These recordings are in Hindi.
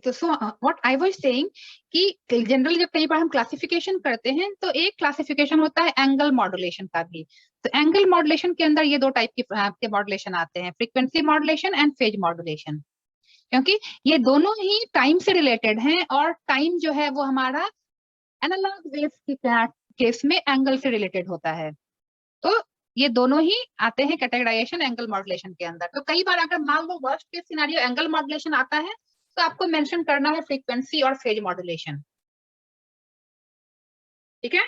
तो so what I was saying कि जनरली जब कई बार हम क्लासिफिकेशन करते हैं तो एक क्लासिफिकेशन होता है एंगल मॉड्यूलेशन का भी। तो एंगल मॉड्यूलेशन के अंदर ये दो टाइप के मॉड्यूलेशन आते हैं, frequency modulation and phase modulation. क्योंकि ये दोनों ही टाइम से रिलेटेड हैं और टाइम जो है वो हमारा एनालॉग वेव्स की केस में एंगल से रिलेटेड होता है। तो ये दोनों ही आते हैं कैटेगराइजेशन एंगल मॉड्यूलेशन के अंदर। तो कई बार अगर मान लो worst case scenario angle modulation आता है तो आपको मेंशन करना है फ्रीक्वेंसी और फेज मॉड्यूलेशन। ठीक है,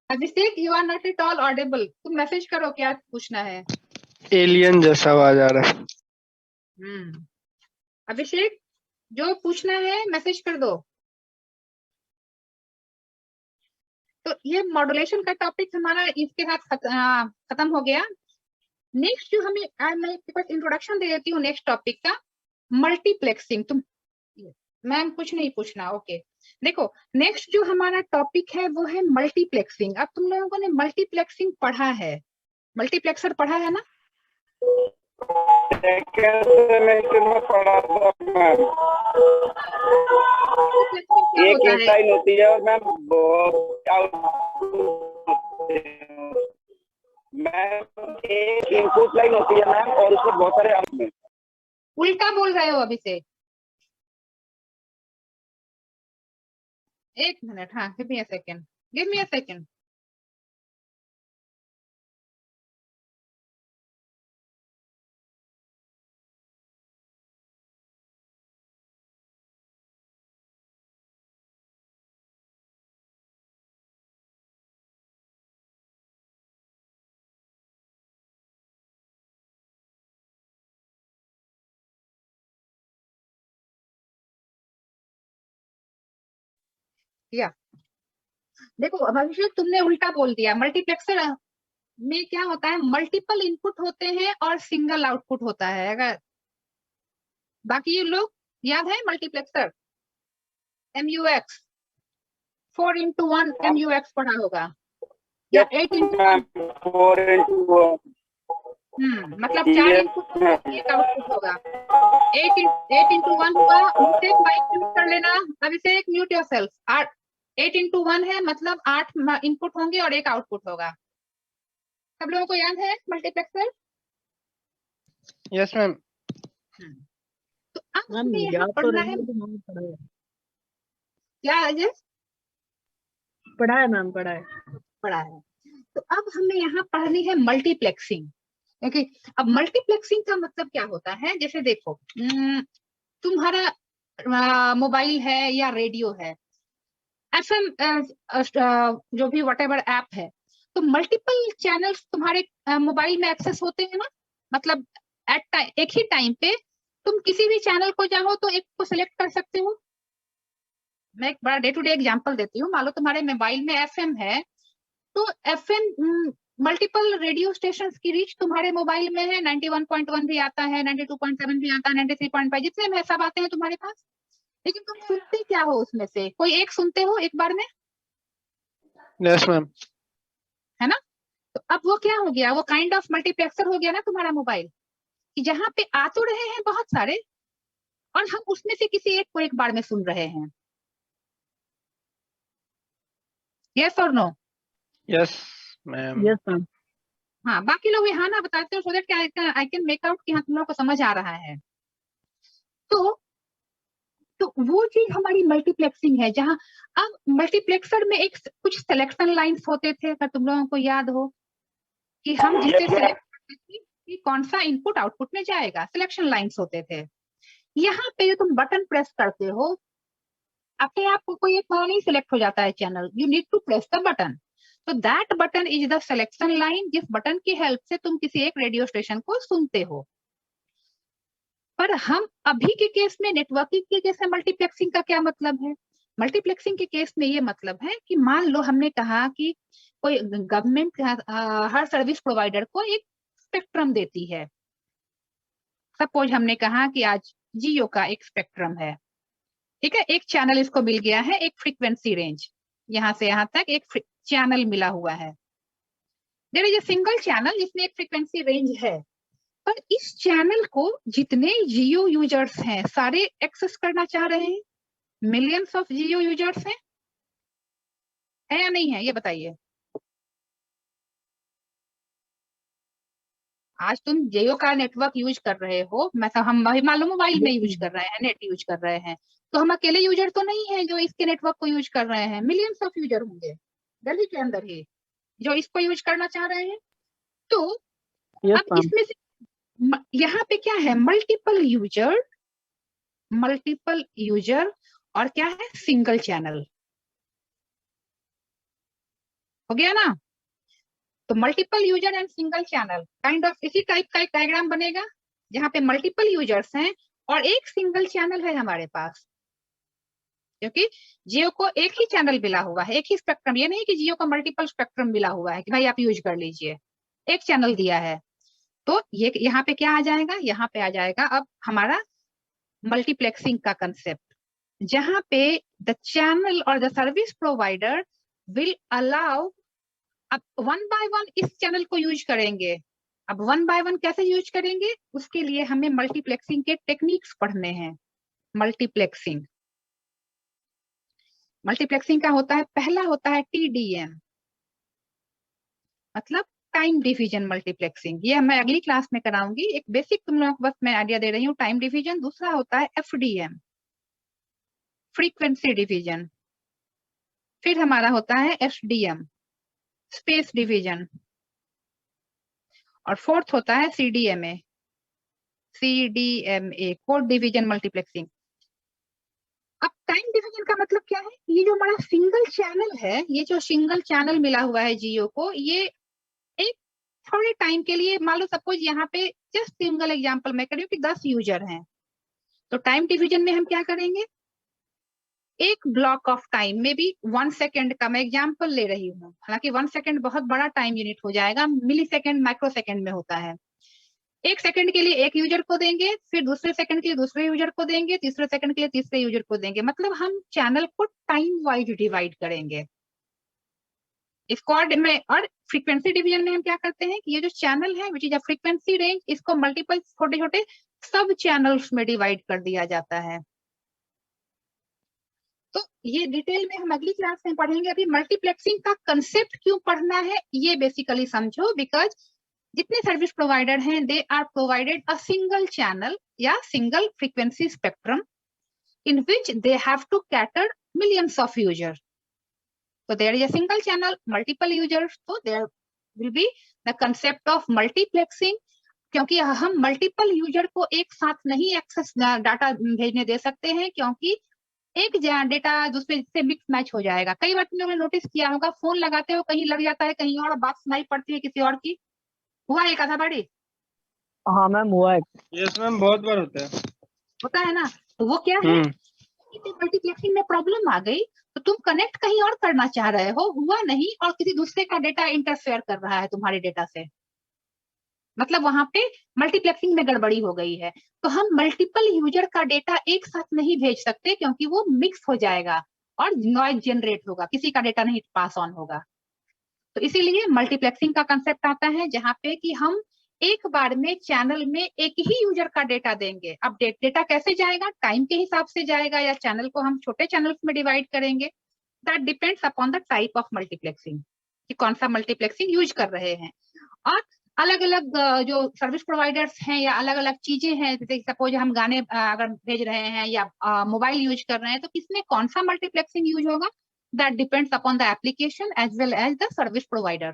Abhishek you are not at all audible, तुम मैसेज करो क्या पूछना है। एलियन जैसा आवाज आ रहा है। अभिषेक जो पूछना है मैसेज कर दो। तो ये मॉड्यूलेशन का टॉपिक हमारा इसके साथ खत्म हो गया। नेक्स्ट जो हमें मैं इसके पास इंट्रोडक्शन दे देती हूँ नेक्स्ट टॉपिक का, मल्टीप्लेक्सिंग। तुम मैम कुछ नहीं पूछना, ओके। देखो नेक्स्ट जो हमारा टॉपिक है वो है मल्टीप्लेक्सिंग। अब तुम लोगों ने मल्टीप्लेक्सिंग पढ़ा है, मल्टीप्लेक्सर पढ़ा है ना? एक इंसाइन होती है और मैम एक इनपुट लाइन होती है मैम और उसमें बहुत सारे आउटपुट हैं। उल्टा बोल रहे हो अभी से, एक मिनट, हाँ give me a second, give me a second. या देखो अभिषेक तुमने उल्टा बोल दिया। मल्टीप्लेक्सर में क्या होता है, मल्टीपल इनपुट होते हैं और सिंगल आउटपुट होता है। अगर बाकी ये लोग याद है मल्टीप्लेक्सर MUX 4x1 MUX पढ़ा होगा या 4x1 मतलब 4 इनपुट होगा, एक आउटपुट होगा। 8x1 हुआ। अभिषेक माइक म्यूट कर लेना, अभिषेक म्यूट योरसेल्फ। 8x1 है मतलब 8 इनपुट होंगे और एक आउटपुट होगा। सब लोगों को याद है मल्टीप्लेक्सर? Yes ma'am. तो अब हमें यहाँ पढ़ना है क्या अजय? पढ़ा है मैम, पढ़ा है। तो अब हमें यहाँ पढ़नी है मल्टीप्लेक्सिंग। ओके, अब मल्टीप्लेक्सिंग का मतलब क्या होता है? जैसे देखो तुम्हारा मोबाइल है या रेडियो है, FM जो भी व्हाटएवर ऐप है, तो मल्टीपल चैनल्स तुम्हारे मोबाइल में एक्सेस होते हैं ना। मतलब एक ही टाइम पे तुम किसी भी चैनल को चाहो तो एक को सिलेक्ट कर सकते हो। मैं एक बड़ा डे टू डे एग्जांपल देती हूँ। मान लो तुम्हारे मोबाइल में FM है, तो FM मल्टीपल रेडियो स्टेशंस की रीच तुम्हारे मोबाइल में है। 91.1 भी आता है, 92.7 भी आता है, 93.5, जितने में सब आते हैं तुम्हारे पास। लेकिन तुम सुनते क्या हो उसमें से? कोई एक सुनते हो एक बार में? Yes ma'am. है ना? तो अब वो क्या हो गया, वो काइंड ऑफ मल्टीप्लेक्सर हो गया ना तुम्हारा मोबाइल, कि जहां पे आ तो रहे हैं बहुत सारे और हम उसमें से किसी एक को एक बार में सुन रहे हैं। यस और no? Yes ma'am. Yes ma'am. हाँ, बाकी लोग यहाँ ना बताते हो, so that I can make out कि हाँ तुम लोगों को समझ आ रहा है। तो वो चीज हमारी मल्टीप्लेक्सिंग है, जहां अब मल्टीप्लेक्सर में एक कुछ सिलेक्शन लाइंस होते थे, अगर तुम लोगों को याद हो, कि हम जिससे सिलेक्ट करते थे कि कौन सा इनपुट आउटपुट में जाएगा, सिलेक्शन लाइंस होते थे। यहाँ पे जो तुम बटन प्रेस करते हो, अपने आप को कोई एक नहीं सिलेक्ट हो जाता है channel, you need to press the button. तो that button is the selection line, जिस बटन की हेल्प से तुम किसी एक रेडियो स्टेशन को सुनते हो। पर हम अभी के केस में, नेटवर्किंग के केस में, मल्टीप्लेक्सिंग का क्या मतलब है? मल्टीप्लेक्सिंग के केस में ये मतलब है कि मान लो हमने कहा कि कोई गवर्नमेंट हर सर्विस प्रोवाइडर को एक स्पेक्ट्रम देती है। सपोज हमने कहा कि आज जियो का एक स्पेक्ट्रम है, ठीक है, एक चैनल इसको मिल गया है, एक फ्रीक्वेंसी रेंज, यहां से यहां तक एक चैनल मिला हुआ है। There is a single channel जिसमें एक फ्रीक्वेंसी रेंज है, पर इस चैनल को जितने जियो यूजर्स हैं सारे एक्सेस करना चाह रहे हैं। मिलियंस ऑफ जियो यूजर्स हैं, है या नहीं है, ये बताइए। आज तुम जियो का नेटवर्क यूज कर रहे हो, मतलब हम मालूम मोबाइल में यूज कर रहे हैं, नेट यूज कर रहे हैं, तो हम अकेले यूजर तो नहीं है जो इसके नेटवर्क को यूज कर रहे हैं। मिलियंस ऑफ यूजर होंगे दिल्ली के अंदर ही जो इसको यूज करना चाह रहे हैं। तो अब इसमें से यहाँ पे क्या है, मल्टीपल यूजर और क्या है, सिंगल चैनल। हो गया ना। तो multiple user and single channel kind of इसी टाइप का एक डायग्राम बनेगा जहाँ पे मल्टीपल यूजर्स हैं और एक सिंगल चैनल है हमारे पास, क्योंकि जियो को एक ही चैनल मिला हुआ है, एक ही स्पेक्ट्रम। ये नहीं कि जियो को मल्टीपल स्पेक्ट्रम मिला हुआ है कि भाई आप यूज कर लीजिए, एक चैनल दिया है। तो ये यहाँ पे क्या आ जाएगा, यहाँ पे आ जाएगा अब हमारा मल्टीप्लेक्सिंग का कंसेप्ट, जहाँ पे द चैनल और the service provider will allow, अब वन बाय वन इस चैनल को यूज करेंगे। अब वन बाय वन कैसे यूज करेंगे, उसके लिए हमें मल्टीप्लेक्सिंग के टेक्निक्स पढ़ने हैं। मल्टीप्लेक्सिंग का होता है, पहला होता है TDM, मतलब टाइम डिवीजन मल्टीप्लेक्सिंग। ये मैं अगली क्लास में कराऊंगी, एक बेसिक तुम लोगों को बस मैं आइडिया दे रही हूँ। Time division. दूसरा होता है FDM, फ्रीक्वेंसी डिवीजन। फिर हमारा होता है SDM, स्पेस डिवीजन। और फोर्थ होता है CDMA, कोड डिवीजन मल्टीप्लेक्सिंग। अब टाइम डिवीजन का मतलब क्या है, ये जो हमारा सिंगल चैनल है, ये जो सिंगल चैनल मिला हुआ है जियो को, ये एक थोड़े टाइम के लिए, मान लो सपोज यहाँ पे जस्ट सिंगल एग्जांपल मैं कर रही हूँ कि 10 यूजर हैं, तो टाइम डिवीजन में हम क्या करेंगे, एक ब्लॉक ऑफ टाइम में भी 1 सेकेंड का मैं एग्जांपल ले रही हूँ, हालांकि 1 सेकेंड बहुत बड़ा टाइम यूनिट हो जाएगा, मिली सेकेंड माइक्रो सेकेंड में होता है। 1 सेकंड के लिए एक यूजर को देंगे, फिर दूसरे सेकंड के लिए दूसरे यूजर को देंगे, तीसरे सेकंड के लिए तीसरे यूजर को देंगे, मतलब हम चैनल को टाइम वाइज डिवाइड करेंगे। स्क्वाड में और फ्रीक्वेंसी डिवीजन में हम क्या करते हैं कि ये जो चैनल है which is a frequency range, इसको मल्टीपल छोटे छोटे सब चैनल्स में डिवाइड कर दिया जाता है। तो ये डिटेल में हम अगली क्लास में पढ़ेंगे। अभी मल्टीप्लेक्सिंग का कंसेप्ट क्यों पढ़ना है ये बेसिकली समझो, बिकॉज जितने सर्विस प्रोवाइडर हैं they are provided a single channel या single frequency spectrum in which they have to cater millions of user. So there is a single channel, multiple users, so there will be the concept of multiplexing, क्योंकि हम मल्टीपल यूजर को एक साथ नहीं एक्सेस डाटा भेजने दे सकते हैं, क्योंकि एक डेटा दूसरे से मिक्स मैच हो जाएगा। कई बार तुम लोगों ने नोटिस किया होगा, फोन लगाते हो कहीं लग जाता है, कहीं और बात सुनाई पड़ती है किसी और की। हुआ एक आधा बारी? हाँ मैम हुआ है। यस मैम, बहुत बार होता है ना। तो वो क्या है, मल्टीप्लेक्सिंग में प्रॉब्लम आ गई तो तुम कनेक्ट कहीं और करना चाह रहे हो, हुआ नहीं, और किसी दूसरे का डेटा इंटरफेयर कर रहा है तुम्हारे डेटा से, मतलब वहां पे मल्टीप्लेक्सिंग में गड़बड़ी हो गई है। तो हम मल्टीपल यूजर का डेटा एक साथ नहीं भेज सकते, क्योंकि वो मिक्स हो जाएगा और नॉइज जनरेट होगा, किसी का डेटा नहीं पास ऑन होगा। तो इसीलिए मल्टीप्लेक्सिंग का कंसेप्ट आता है, जहाँ पे कि हम एक बार में चैनल में एक ही यूजर का डेटा देंगे। अब डेटा कैसे जाएगा, टाइम के हिसाब से जाएगा या चैनल को हम छोटे चैनल्स में डिवाइड करेंगे, that depends upon the type of multiplexing, कि कौन सा मल्टीप्लेक्सिंग यूज कर रहे हैं। और अलग अलग जो सर्विस प्रोवाइडर्स हैं या अलग अलग चीजें हैं, जैसे सपोज हम गाने अगर भेज रहे हैं या मोबाइल यूज कर रहे हैं, तो किसमें कौन सा मल्टीप्लेक्सिंग यूज होगा, that depends upon the application as well as the service provider,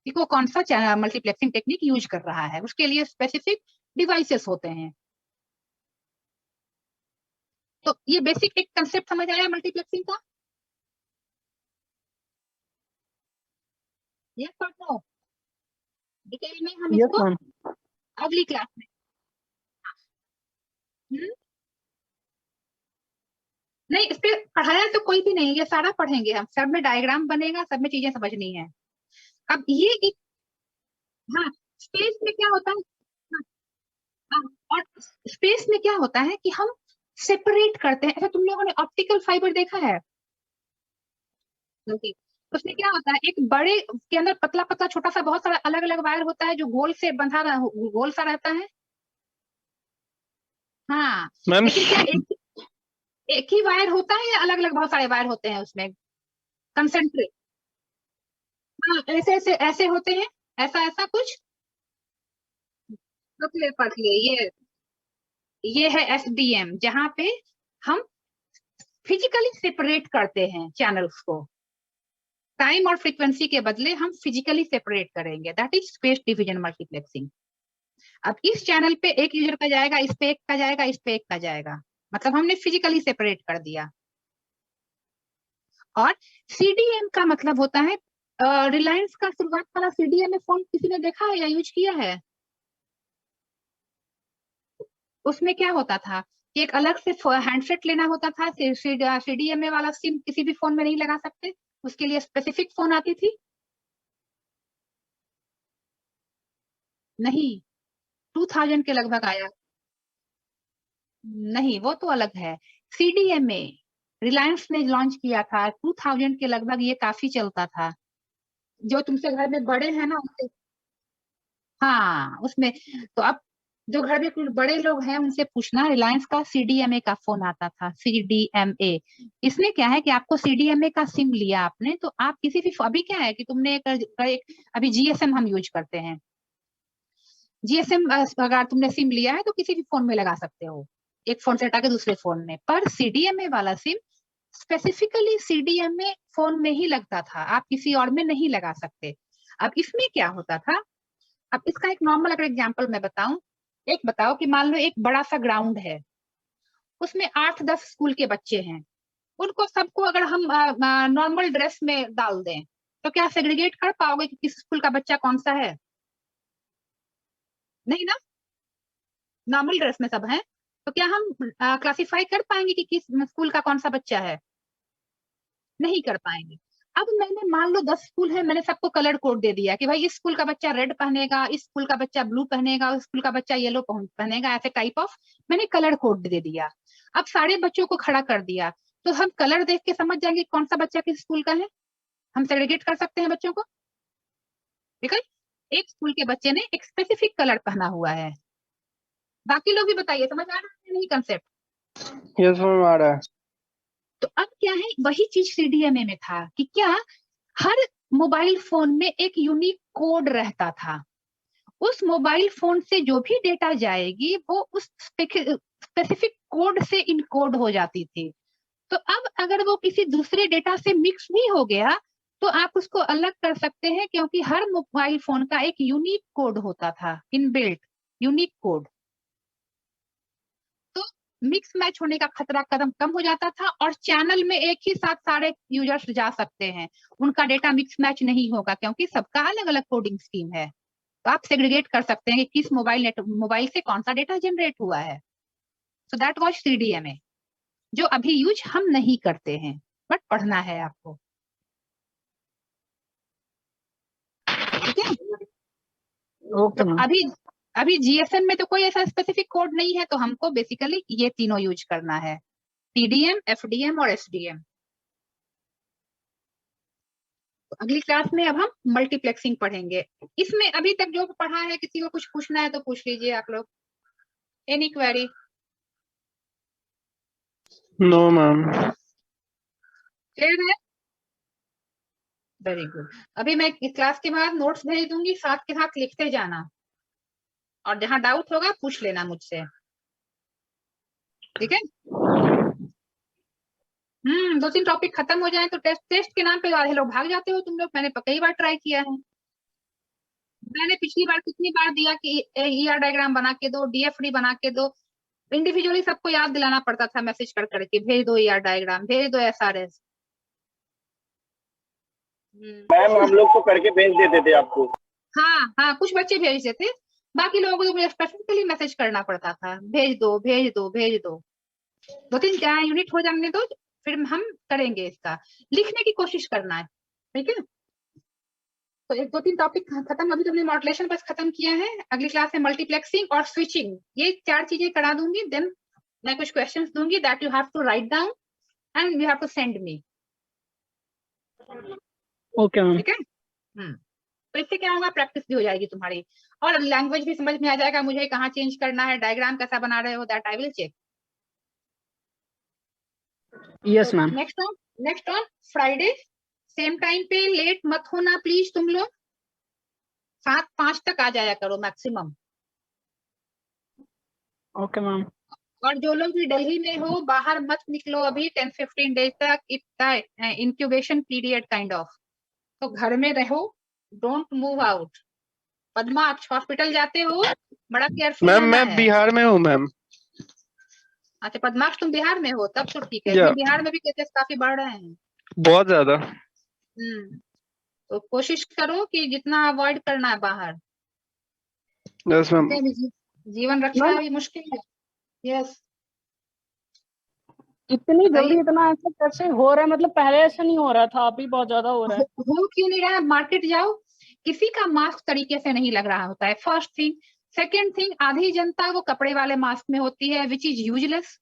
कि वो कौन सा मल्टीप्लेक्सिंग टेक्निक यूज कर रहा है, उसके लिए स्पेसिफिक डिवाइसेस होते हैं। तो ये बेसिक एक कंसेप्ट समझ आया मल्टीप्लेक्सिंग का? यस और नो? डिटेल में हम इसको अगली क्लास में नहीं, इस पे पढ़ाया तो कोई भी नहीं, ये सारा पढ़ेंगे हम, सब में डायग्राम बनेगा, सब में चीजें समझनी है। अब ये एक, हाँ, स्पेस में क्या होता है, हाँ, और स्पेस में क्या होता है कि हम सेपरेट करते हैं। ऐसा तुम लोगों ने ऑप्टिकल फाइबर देखा है? उसमें क्या होता है, एक बड़े के अंदर पतला पतला छोटा सा बहुत सारा अलग अलग वायर होता है जो गोल से बंधा गोल सा रहता है। हाँ, मैम लेकिन क्या एक ही वायर होता है या अलग अलग बहुत सारे वायर होते हैं उसमें कंसेंट्रेट? हाँ, ऐसे ऐसे ऐसे होते हैं, ऐसा ऐसा कुछ। तो क्लियर पढ़ लिए, ये है एसडीएम, जहाँ पे हम फिजिकली सेपरेट करते हैं चैनल्स को। टाइम और फ्रीक्वेंसी के बदले हम फिजिकली सेपरेट करेंगे, that is space division multiplexing. अब इस चैनल पे एक यूजर का जाएगा, इस पे एक का जाएगा, इस पे एक का जाएगा, मतलब हमने फिजिकली सेपरेट कर दिया। और सीडीएम का मतलब होता है, रिलायंस का शुरुआत वाला सीडीएम फोन किसी ने देखा है या यूज किया है? उसमें क्या होता था कि एक अलग से हैंडसेट लेना होता था, सीडीएमए वाला सिम किसी भी फोन में नहीं लगा सकते, उसके लिए स्पेसिफिक फोन आती थी। नहीं, 2000 के लगभग आया। नहीं, वो तो अलग है। सीडीएमए रिलायंस ने लॉन्च किया था 2000 के लगभग, ये काफी चलता था। जो तुमसे घर में बड़े हैं ना उनसे, हाँ उसमें। तो अब जो घर में कुछ बड़े लोग हैं उनसे पूछना, रिलायंस का सीडीएमए का फोन आता था, सीडीएमए। इसमें क्या है कि आपको सीडीएमए का सिम लिया आपने, तो आप किसी भी, अभी क्या है कि तुमने एक अभी जीएसएम हम यूज करते हैं, जीएसएम अगर तुमने सिम लिया है तो किसी भी फोन में लगा सकते हो, एक फोन से हटा के दूसरे फोन में। पर सीडीएमए वाला सिम स्पेसिफिकली सीडीएमए फोन में ही लगता था, आप किसी और में नहीं लगा सकते। अब इसमें क्या होता था, अब इसका एक नॉर्मल अगर एग्जांपल मैं बताऊं, एक बताओ कि मान लो एक बड़ा सा ग्राउंड है, उसमें 8-10 स्कूल के बच्चे हैं, उनको सबको अगर हम नॉर्मल ड्रेस में डाल दें तो क्या सेग्रीगेट कर पाओगे कि किस स्कूल का बच्चा कौन सा है? नहीं ना, नॉर्मल ड्रेस में सब है, तो क्या हम क्लासिफाई कर पाएंगे कि किस स्कूल का कौन सा बच्चा है? नहीं कर पाएंगे। अब मैंने मान लो 10 स्कूल है, मैंने सबको कलर कोड दे दिया कि भाई इस स्कूल का बच्चा रेड पहनेगा, इस स्कूल का बच्चा ब्लू पहनेगा, इस स्कूल का बच्चा येलो पहनेगा, ऐसे टाइप ऑफ मैंने कलर कोड दे दिया। अब सारे बच्चों को खड़ा कर दिया, तो हम कलर देख के समझ जाएंगे कौन सा बच्चा किस स्कूल का है, हम सेग्रीगेट कर सकते हैं बच्चों को, ठीक है? एक स्कूल के बच्चे ने एक स्पेसिफिक कलर पहना हुआ है। बाकी लोग भी बताइए, समझ आ रहा है नहीं कंसेप्ट? यस मैम आ रहा है। तो अब क्या है, वही चीज सीडीएमए में था कि क्या हर मोबाइल फोन में एक यूनिक कोड रहता था, उस मोबाइल फोन से जो भी डेटा जाएगी वो उस स्पेसिफिक कोड से इनकोड हो जाती थी। तो अब अगर वो किसी दूसरे डेटा से मिक्स भी हो गया तो आप उसको अलग कर सकते हैं, क्योंकि हर मोबाइल फोन का एक यूनिक कोड होता था, इनबिल्ट यूनिक कोड। तो मिक्स मैच होने का खतरा कदम कम हो जाता था, और चैनल में एक ही साथ सारे यूजर्स जा सकते हैं, उनका डेटा मिक्स मैच नहीं होगा क्योंकि सबका अलग अलग कोडिंग स्कीम है। तो आप सेग्रीगेट कर सकते हैं कि किस मोबाइल से कौन सा डेटा जनरेट हुआ है। सो दैट वाज सीडीएमए, जो अभी यूज हम नहीं करते हैं, बट पढ़ना है आपको, ठीक है? ओके तो मैम। अभी अभी जीएसएम में तो कोई ऐसा स्पेसिफिक कोड नहीं है, तो हमको बेसिकली ये तीनों यूज करना है, टीडीएम, एफडीएम और एसडीएम। तो अगली क्लास में अब हम मल्टीप्लेक्सिंग पढ़ेंगे। इसमें अभी तक जो पढ़ा है, किसी को कुछ पूछना है तो पूछ लीजिए आप लोग, any query? No ma'am. Clear है? Very good. अभी मैं इस क्लास के बाद नोट्स भेज दूंगी, साथ के साथ लिखते जाना, और जहां डाउट होगा पूछ लेना मुझसे, ठीक है? 2-3 टॉपिक खत्म हो जाए तो टेस्ट के नाम पे आधे लोग भाग जाते हो तुम लोग, मैंने कई बार ट्राई किया है। मैंने पिछली बार कितनी बार दिया कि ईआर डायग्राम बना के दो, डीएफडी बना के दो, इंडिविजुअली सबको याद दिलाना पड़ता था, मैसेज कर करके भेज दो ईआर डायग्राम, भेज दो एसआरएस। मैम हम लोग तो करके भेज देते थे आपको। हाँ हाँ, कुछ बच्चे भेजते थे, बाकी लोगों को तो मुझे स्पेसिफिकली मैसेज करना पड़ता था, भेज दो भेज दो भेज दो। 2-3 क्या यूनिट हो जाने दो, फिर हम करेंगे इसका, लिखने की कोशिश करना है, ठीक है? तो 1-2-3 टॉपिक खत्म, अभी तुमने मॉड्यूलेशन बस खत्म किया है, अगली क्लास में मल्टीप्लेक्सिंग और स्विचिंग, ये 4 चीजें करा दूंगी। देन मैं कुछ क्वेश्चंस दूंगी that you have to write down and you have to send me. Okay ma'am. ठीक है। तो इससे क्या होगा, प्रैक्टिस भी हो जाएगी तुम्हारी और लैंग्वेज भी समझ में आ जाएगा, मुझे कहाँ चेंज करना है, डायग्राम कैसा बना रहे हो, that I will check. Yes ma'am. Next on Friday same time पे लेट मत होना प्लीज, तुम लोग 7:05 तक आ जाया करो मैक्सिमम। Okay ma'am. और जो लोग भी दिल्ली में हो बाहर मत निकलो अभी 10-15 डेज तक, इतना इंक्यूबेशन पीरियड काइंड ऑफ, तो घर में रहो, डोंट मूव आउट। पद्माक्ष हॉस्पिटल जाते हो, बड़ा केयरफुल मैम रहना मैं है। बिहार में हूँ मैम। अच्छा पद्माक्ष तुम बिहार में हो, तब तो ठीक है, या क्योंकि बिहार में भी केसेस काफी बढ़ रहे हैं। बहुत ज्यादा। तो कोशिश करो कि जितना अवॉइड करना है बाहर। Yes ma'am. अभी जीवन रक्षा भी मुश्किल है। यस इतनी बताइए। जल्दी इतना ऐसा कैसे हो रहा है, मतलब पहले ऐसा नहीं हो रहा था, अभी बहुत ज्यादा हो रहा है। हो क्यों नहीं रहा है, मार्केट जाओ किसी का मास्क तरीके से नहीं लग रहा होता है, फर्स्ट थिंग। सेकेंड थिंग, आधी जनता वो कपड़े वाले मास्क में होती है which is useless.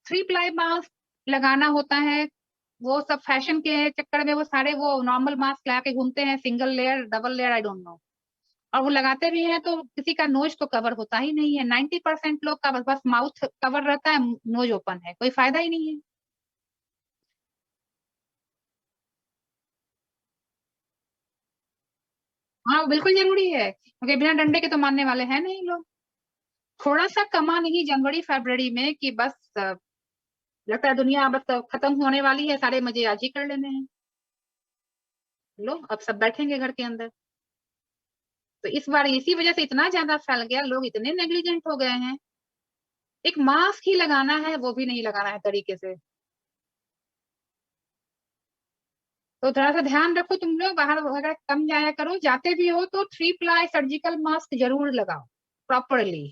3 ply mask लगाना होता है, वो सब फैशन के चक्कर में वो सारे वो नॉर्मल मास्क लगा के घूमते हैं, single layer double layer I don't know, और वो लगाते भी हैं तो किसी का नोज तो कवर होता ही नहीं है। 90% लोग का बस माउथ कवर रहता है, नोज ओपन है, कोई फायदा ही नहीं है। हाँ बिल्कुल जरूरी है, क्योंकि बिना डंडे के तो मानने वाले हैं नहीं लोग। थोड़ा सा कमा नहीं जनवरी फरवरी में कि बस लगता है दुनिया बस खत्म होने वाली है, सारे मजे आज ही कर लेने हैं। लो अब सब बैठेंगे घर के अंदर, तो इस बार इसी वजह से इतना ज्यादा फैल गया, लोग इतने नेग्लिजेंट हो गए हैं। एक मास्क ही लगाना है वो भी नहीं लगाना है तरीके से। तो थोड़ा सा ध्यान रखो तुम लोग, बाहर वगैरह कम जाया करो, जाते भी हो तो 3 प्लाई सर्जिकल मास्क जरूर लगाओ प्रॉपरली।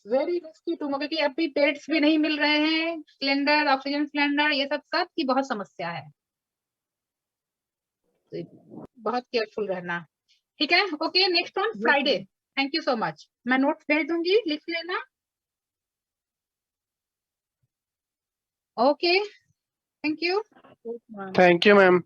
वेरी रिस्की टू, क्योंकि अभी बेड्स भी नहीं मिल रहे हैं, सिलेंडर ऑक्सीजन सिलेंडर ये सब की बहुत समस्या है, तो बहुत केयरफुल रहना। ठीक है, okay next on Friday. Thank you so much, मैं नोट्स भेज दूंगी, लिख लेना। Okay thank you. Thank you ma'am.